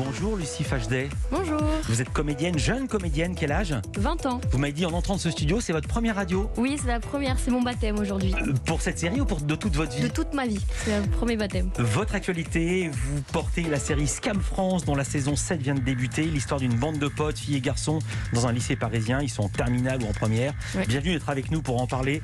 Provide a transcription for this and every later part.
Bonjour Lucie Fajdet. Bonjour. Vous êtes comédienne, jeune comédienne, quel âge? 20 ans. Vous m'avez dit en entrant de ce studio, c'est votre première radio? Oui, c'est la première, c'est mon baptême aujourd'hui. Pour cette série ou de toute votre vie? De toute ma vie, c'est le premier baptême. Votre actualité, vous portez la série Scam France dont la saison 7 vient de débuter. L'histoire d'une bande de potes, filles et garçons, dans un lycée parisien. Ils sont en terminale ou en première. Ouais. Bienvenue d'être avec nous pour en parler.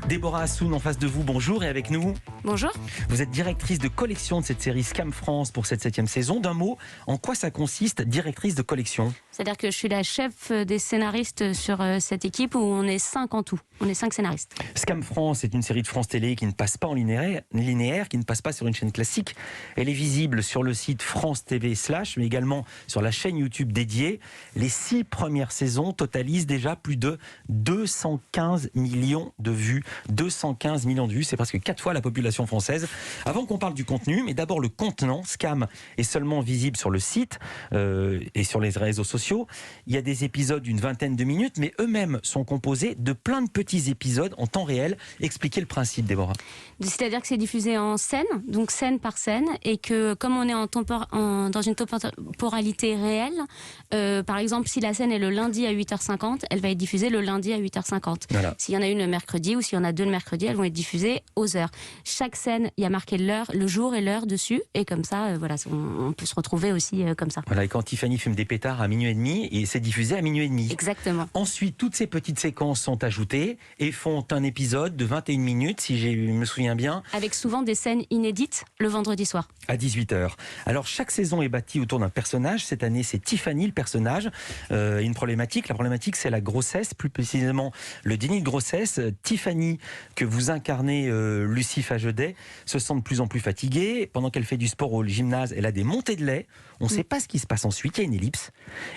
Déborah Assoun en face de vous, bonjour. Et avec nous, Bonjour. vous êtes directrice de collection de cette série Scam France pour cette 7e saison. D'un mot, en quoi ça consiste, directrice de collection? C'est-à-dire que je suis la chef des scénaristes sur cette équipe où on est 5 en tout. On est 5 scénaristes. Scam France est une série de France Télé qui ne passe pas en linéaire, qui ne passe pas sur une chaîne classique. Elle est visible sur le site France TV /, mais également sur la chaîne YouTube dédiée. Les 6 premières saisons totalisent déjà plus de 215 millions de vues. 215 millions de vues, c'est presque 4 fois la population française. Avant qu'on parle du contenu, mais d'abord le contenant. Scam est seulement visible sur le site et sur les réseaux sociaux. Il y a des épisodes d'une vingtaine de minutes, mais eux-mêmes sont composés de plein de petits épisodes en temps réel. Expliquez le principe, Déborah. C'est-à-dire que c'est diffusé en scène, donc scène par scène, et que comme on est dans une temporalité réelle, par exemple, si la scène est le lundi à 8h50, elle va être diffusée le lundi à 8h50. Voilà. S'il y en a une le mercredi ou s'il y en a deux le mercredi, elles vont être diffusées aux heures. Chaque scène, il y a marqué l'heure, le jour et l'heure dessus, et comme ça, voilà, on peut se retrouver aussi comme ça. Voilà, et quand Tiffany fume des pétards à minuit et demi, et c'est diffusé à minuit et demi. Exactement. Ensuite, toutes ces petites séquences sont ajoutées et font un épisode de 21 minutes, si je me souviens bien. Avec souvent des scènes inédites le vendredi soir. À 18h. Alors, chaque saison est bâtie autour d'un personnage. Cette année, c'est Tiffany, le personnage. Une problématique. La problématique, c'est la grossesse, plus précisément le déni de grossesse. Tiffany, que vous incarnez, Lucie Fajdet, se sent de plus en plus fatiguée. Pendant qu'elle fait du sport au gymnase, elle a des montées de lait. On ne sait pas ce qui se passe ensuite. Il y a une ellipse.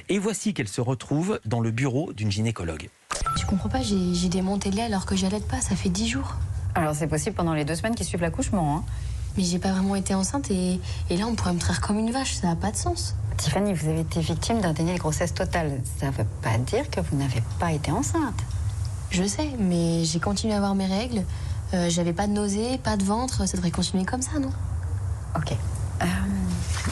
Et voici qu'elle se retrouve dans le bureau d'une gynécologue. Tu comprends pas, j'ai des montées de lait alors que j'allaite pas, ça fait 10 jours. Alors c'est possible pendant les 2 semaines qui suivent l'accouchement. Hein. Mais j'ai pas vraiment été enceinte et là on pourrait me traire comme une vache, ça n'a pas de sens. Tiffany, vous avez été victime d'un déni de grossesse total. Ça veut pas dire que vous n'avez pas été enceinte. Je sais, mais j'ai continué à avoir mes règles. J'avais pas de nausées, pas de ventre, ça devrait continuer comme ça, non? Ok.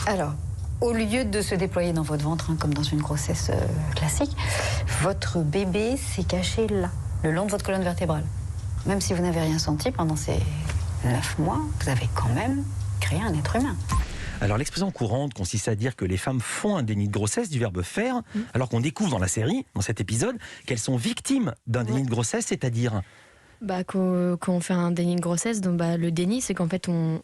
Alors, au lieu de se déployer dans votre ventre, hein, comme dans une grossesse classique, votre bébé s'est caché là, le long de votre colonne vertébrale. Même si vous n'avez rien senti pendant ces 9 mois, vous avez quand même créé un être humain. Alors, l'expression courante consiste à dire que les femmes font un déni de grossesse, du verbe faire, alors qu'on découvre dans la série, dans cet épisode, qu'elles sont victimes d'un déni de grossesse, c'est-à-dire... Quand on fait un déni de grossesse, donc, le déni, c'est qu'en fait, on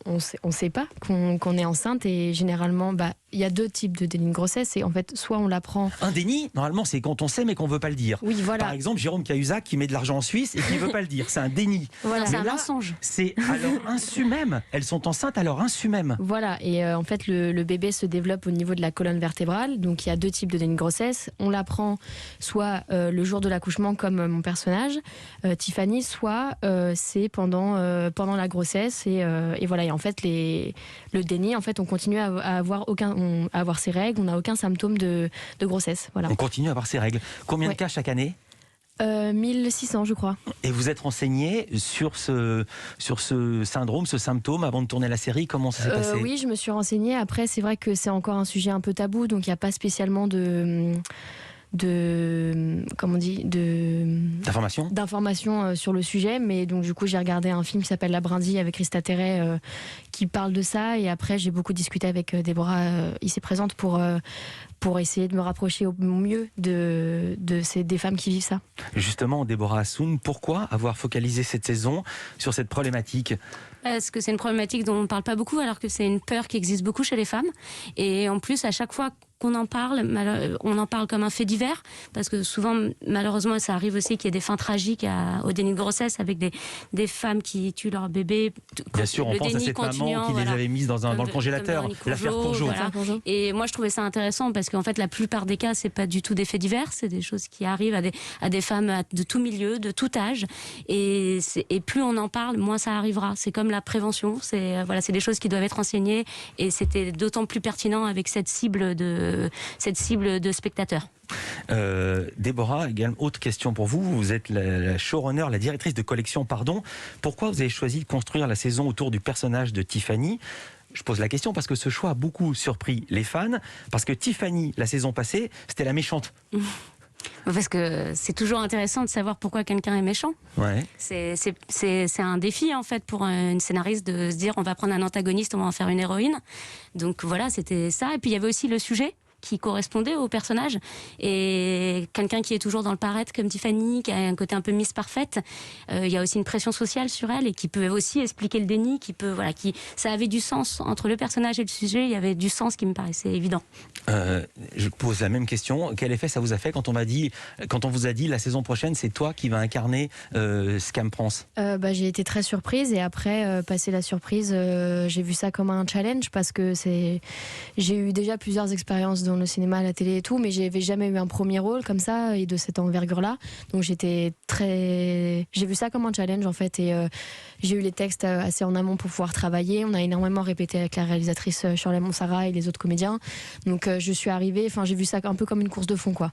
sait pas qu'on est enceinte. Et généralement, il y a 2 types de déni de grossesse. Et en fait, soit on l'apprend... Un déni, normalement, c'est quand on sait mais qu'on ne veut pas le dire. Oui, voilà. Par exemple, Jérôme Cahuzac qui met de l'argent en Suisse et qui ne veut pas le dire. C'est un déni. Voilà. C'est Mais un là, mensonge. c'est à leur insu même. Elles sont enceintes à leur insu même. Voilà, et en fait le bébé se développe au niveau de la colonne vertébrale, donc il y a 2 types de déni de grossesse. On l'apprend soit le jour de l'accouchement comme mon personnage, Tiffany, soit c'est pendant la grossesse, et voilà. Et en fait le déni, en fait on continue à avoir ses règles, on n'a aucun symptôme de grossesse. Voilà. On continue à avoir ces règles. Combien de cas chaque année? 1600 je crois. Et vous êtes renseigné sur ce syndrome, ce symptôme avant de tourner la série? Comment ça s'est passé? Oui, je me suis renseignée. Après, c'est vrai que c'est encore un sujet un peu tabou, donc il n'y a pas spécialement d'informations sur le sujet, mais donc du coup j'ai regardé un film qui s'appelle La Brindille avec Christa Terret qui parle de ça, et après j'ai beaucoup discuté avec Déborah ici présente pour essayer de me rapprocher au mieux des femmes qui vivent ça. Justement, Déborah Assoun, pourquoi avoir focalisé cette saison sur cette problématique? Parce que c'est une problématique dont on ne parle pas beaucoup, alors que c'est une peur qui existe beaucoup chez les femmes. Et en plus, à chaque fois qu'on en parle, on en parle comme un fait divers, parce que souvent, malheureusement, ça arrive aussi qu'il y ait des fins tragiques au déni de grossesse, avec des femmes qui tuent leur bébé. Bien sûr, on pense à cette maman qui les avait mises dans le congélateur, l'affaire Courgeot. Voilà. Et moi, je trouvais ça intéressant, parce qu'en fait, la plupart des cas, c'est pas du tout des faits divers, c'est des choses qui arrivent à des femmes de tout milieu, de tout âge. Et plus on en parle, moins ça arrivera. C'est comme la prévention, c'est des choses qui doivent être enseignées, et c'était d'autant plus pertinent avec cette cible de spectateurs. Déborah, autre question pour vous. Vous êtes la showrunner, la directrice de collection, pardon. Pourquoi vous avez choisi de construire la saison autour du personnage de Tiffany ? Je pose la question parce que ce choix a beaucoup surpris les fans, parce que Tiffany, la saison passée, c'était la méchante. Parce que c'est toujours intéressant de savoir pourquoi quelqu'un est méchant. Ouais. C'est un défi en fait pour une scénariste de se dire on va prendre un antagoniste, on va en faire une héroïne. Donc voilà, c'était ça. Et puis il y avait aussi le sujet qui correspondait au personnage, et quelqu'un qui est toujours dans le paraître comme Tiffany, qui a un côté un peu Miss Parfaite, il y a aussi une pression sociale sur elle et qui peut aussi expliquer le déni, ça avait du sens entre le personnage et le sujet, il y avait du sens qui me paraissait évident. Je pose la même question, quel effet ça vous a fait quand on vous a dit la saison prochaine c'est toi qui vas incarner Scam France? J'ai été très surprise, et après, passer la surprise, j'ai vu ça comme un challenge, parce que j'ai eu déjà plusieurs expériences dans le cinéma, à la télé et tout, mais j'avais jamais eu un premier rôle comme ça et de cette envergure-là. Donc j'ai vu ça comme un challenge en fait, et j'ai eu les textes assez en amont pour pouvoir travailler. On a énormément répété avec la réalisatrice Shirley Monsara et les autres comédiens. Donc je suis arrivée, j'ai vu ça un peu comme une course de fond, quoi.